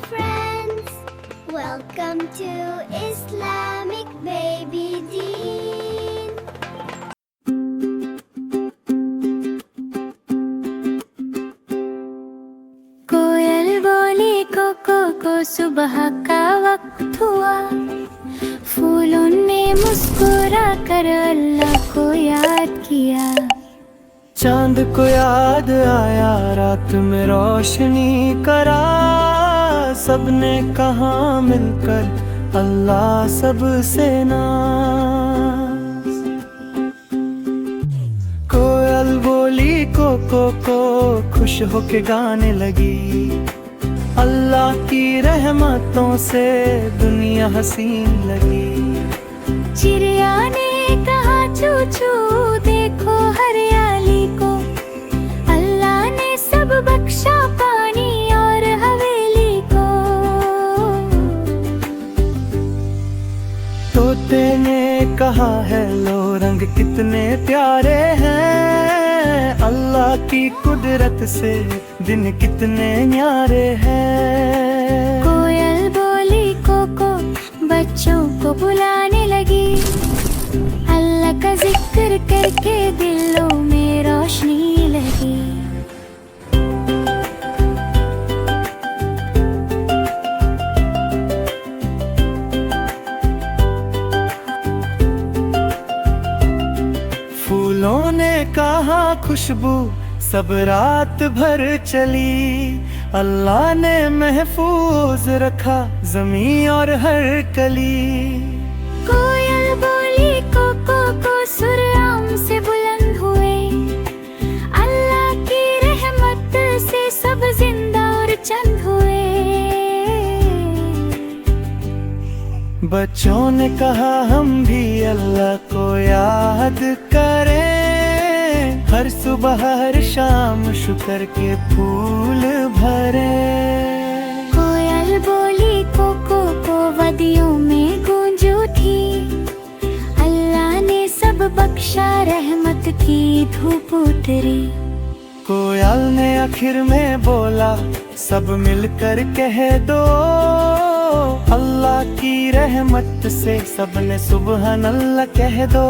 friends, welcome to Islamic Baby Deen. कोयल बोली को सुबह का वक्त हुआ, फूलों ने मुस्कुरा कर अल्लाह को याद किया। चांद को याद आया, रात में रोशनी करा, सबने कहा मिलकर अल्लाह सबसे नाज। कोयल बोली को खुश होके गाने लगी, अल्लाह की रहमतों से दुनिया हसीन लगी। चिड़िया ने कहा चू चू देखो हरियाली को, अल्लाह ने सब बख्शा पानी और हवेली को। तोते ने कहा है लो रंग कितने प्यारे हैं, अल्लाह की कुदरत से दिन कितने न्यारे हैं। कोयल बोली को बच्चों को बुलाने लगी, अल्लाह का जिक्र करके दिलों में रोशनी लगी। फूलों ने कहा खुशबू सब रात भर चली, अल्लाह ने महफूज रखा ज़मीं और हर कली। कोयल बोली को सुर आम से बुलंद हुए, अल्लाह की रहमत से सब जिंदा और चंद हुए। बच्चों ने कहा हम भी अल्लाह को याद करें, हर सुबह हर शाम शुक्र के फूल भरे। कोयल बोली को वादियों में गूंज उठी, अल्लाह ने सब बख्शा रहमत की धूप उतरी। कोयल ने आखिर में बोला सब मिलकर कह दो, अल्लाह की रहमत से सबने सुबहान अल्लाह कह दो।